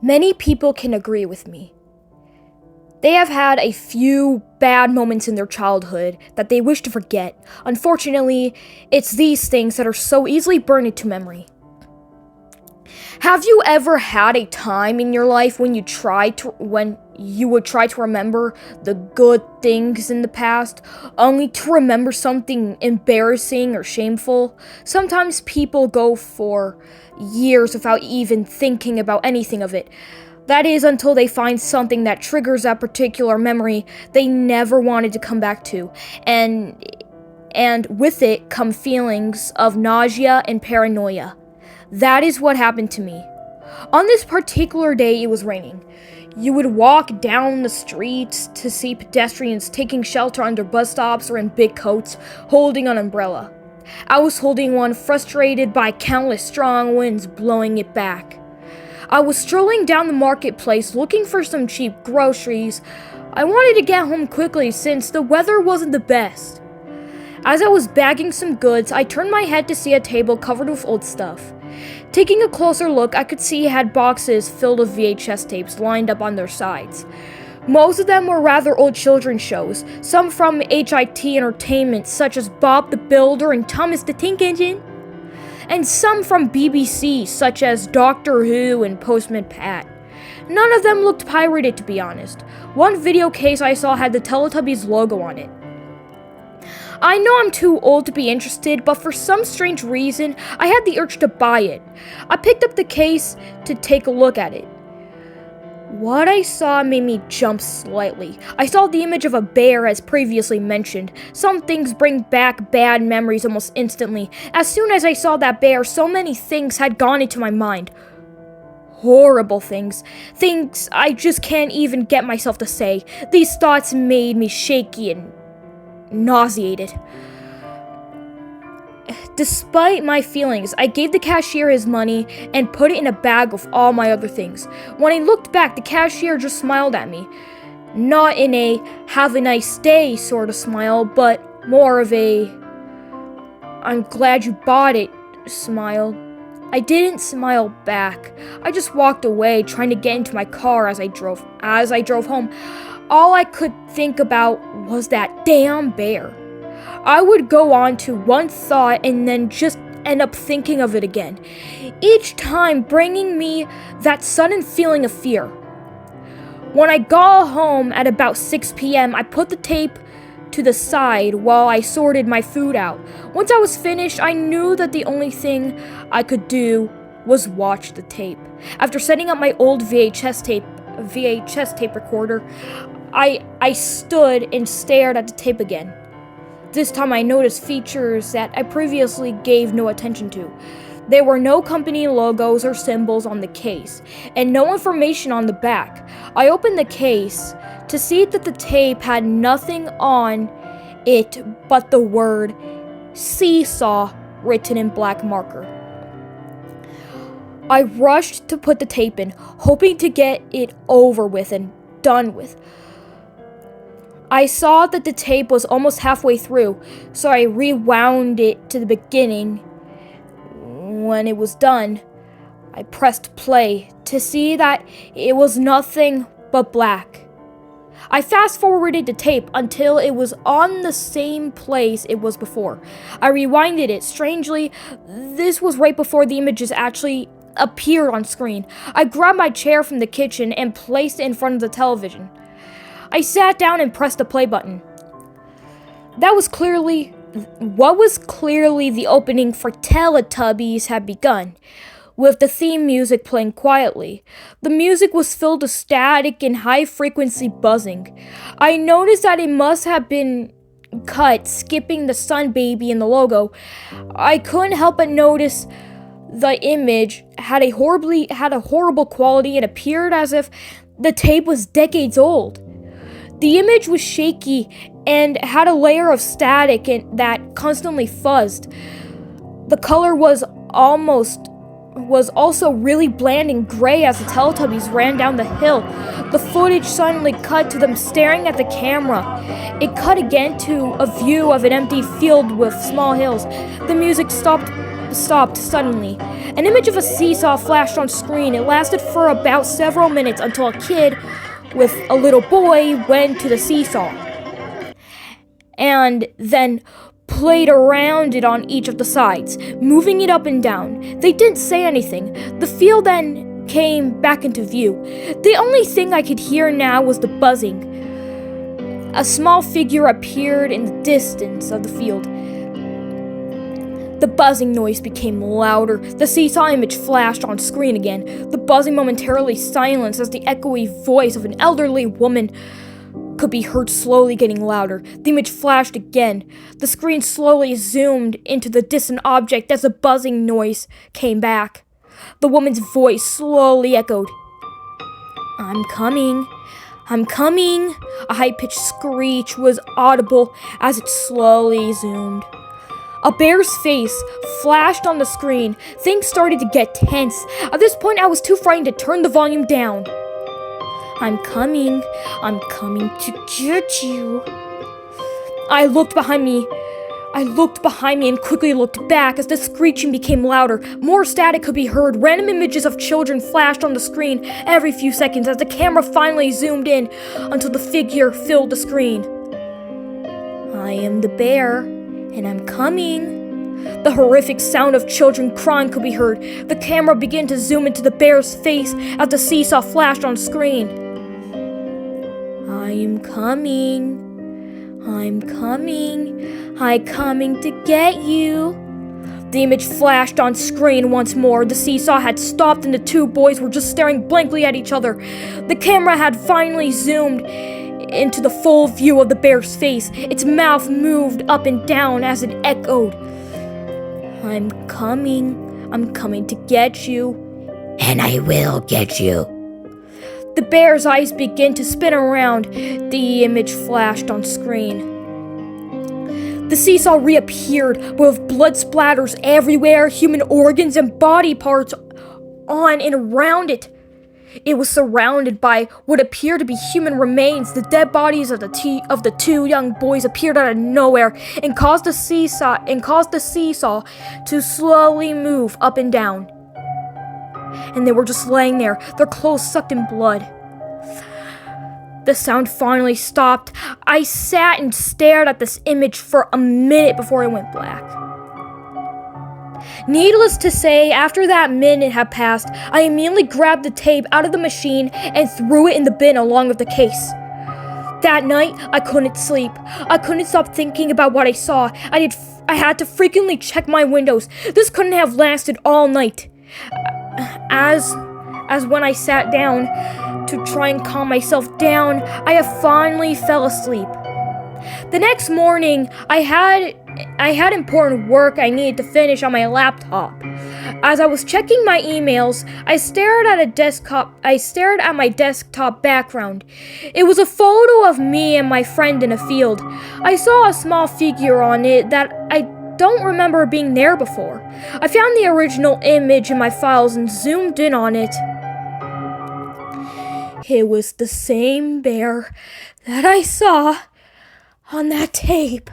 Many people can agree with me. They have had a few bad moments in their childhood that they wish to forget. Unfortunately, it's these things that are so easily burned into memory. Have you ever had a time in your life when you would try to remember the good things in the past, only to remember something embarrassing or shameful? Sometimes people go for years without even thinking about anything of it. That is until they find something that triggers that particular memory they never wanted to come back to. And with it come feelings of nausea and paranoia. That is what happened to me. On this particular day, it was raining. You would walk down the streets to see pedestrians taking shelter under bus stops or in big coats, holding an umbrella. I was holding one, frustrated by countless strong winds blowing it back. I was strolling down the marketplace looking for some cheap groceries. I wanted to get home quickly since the weather wasn't the best. As I was bagging some goods, I turned my head to see a table covered with old stuff. Taking a closer look, I could see it had boxes filled with VHS tapes lined up on their sides. Most of them were rather old children's shows, some from HIT Entertainment such as Bob the Builder and Thomas the Tank Engine, and some from BBC such as Doctor Who and Postman Pat. None of them looked pirated, to be honest. One video case I saw had the Teletubbies logo on it. I know I'm too old to be interested, but for some strange reason, I had the urge to buy it. I picked up the case to take a look at it. What I saw made me jump slightly. I saw the image of a bear as previously mentioned. Some things bring back bad memories almost instantly. As soon as I saw that bear, so many things had gone into my mind. Horrible things. Things I just can't even get myself to say. These thoughts made me shaky and nauseated. Despite my feelings, I gave the cashier his money and put it in a bag with all my other things. When I looked back, the cashier just smiled at me. Not in a have a nice day sort of smile, but more of a I'm glad you bought it smile. I didn't smile back. I just walked away, trying to get into my car as I drove home. All I could think about was that damn bear. I would go on to one thought and then just end up thinking of it again, each time bringing me that sudden feeling of fear. When I got home at about 6 p.m., I put the tape to the side while I sorted my food out. Once I was finished, I knew that the only thing I could do was watch the tape. After setting up my old VHS tape recorder, I stood and stared at the tape again. This time I noticed features that I previously gave no attention to. There were no company logos or symbols on the case, and no information on the back. I opened the case to see that the tape had nothing on it but the word Seesaw written in black marker. I rushed to put the tape in, hoping to get it over with and done with. I saw that the tape was almost halfway through, so I rewound it to the beginning. When it was done, I pressed play to see that it was nothing but black. I fast-forwarded the tape until it was on the same place it was before. I rewinded it. Strangely, this was right before the images actually appeared on screen. I grabbed my chair from the kitchen and placed it in front of the television. I sat down and pressed the play button. What was clearly the opening for Teletubbies had begun, with the theme music playing quietly. The music was filled with static and high-frequency buzzing. I noticed that it must have been cut, skipping the sun baby in the logo. I couldn't help but notice the image had a horrible quality and appeared as if the tape was decades old. The image was shaky and had a layer of static that constantly fuzzed. The color was also really bland and gray as the Teletubbies ran down the hill. The footage suddenly cut to them staring at the camera. It cut again to a view of an empty field with small hills. The music stopped stopped suddenly. An image of a seesaw flashed on screen. It lasted for about several minutes until a kid with a little boy went to the seesaw and then played around it on each of the sides, moving it up and down. They didn't say anything. The field then came back into view. The only thing I could hear now was the buzzing. A small figure appeared in the distance of the field. The buzzing noise became louder. The seesaw image flashed on screen again. The buzzing momentarily silenced as the echoey voice of an elderly woman could be heard slowly getting louder. The image flashed again. The screen slowly zoomed into the distant object as the buzzing noise came back. The woman's voice slowly echoed. "I'm coming. I'm coming." A high-pitched screech was audible as it slowly zoomed. A bear's face flashed on the screen. Things started to get tense. At this point, I was too frightened to turn the volume down. "I'm coming. I'm coming to get you." I looked behind me and quickly looked back as the screeching became louder. More static could be heard. Random images of children flashed on the screen every few seconds as the camera finally zoomed in until the figure filled the screen. "I am the bear, and I'm coming." The horrific sound of children crying could be heard. The camera began to zoom into the bear's face as the seesaw flashed on screen. "I am coming. I'm coming. I'm coming to get you." The image flashed on screen once more. The seesaw had stopped and the two boys were just staring blankly at each other. The camera had finally zoomed into the full view of the bear's face. Its mouth moved up and down as it echoed. "I'm coming to get you, and I will get you." The bear's eyes began to spin around. The image flashed on screen. The seesaw reappeared with blood splatters everywhere, human organs and body parts on and around it. It was surrounded by what appeared to be human remains. The dead bodies of the two young boys appeared out of nowhere and caused the seesaw to slowly move up and down. And they were just laying there, their clothes sucked in blood. The sound finally stopped. I sat and stared at this image for a minute before it went black. Needless to say, after that minute had passed, I immediately grabbed the tape out of the machine and threw it in the bin along with the case. That night, I couldn't sleep. I couldn't stop thinking about what I saw. I had to frequently check my windows. This couldn't have lasted all night. As when I sat down to try and calm myself down, I have finally fell asleep. The next morning, I had important work I needed to finish on my laptop. As I was checking my emails, I stared at my desktop background. It was a photo of me and my friend in a field. I saw a small figure on it that I don't remember being there before. I found the original image in my files and zoomed in on it. It was the same bear that I saw on that tape.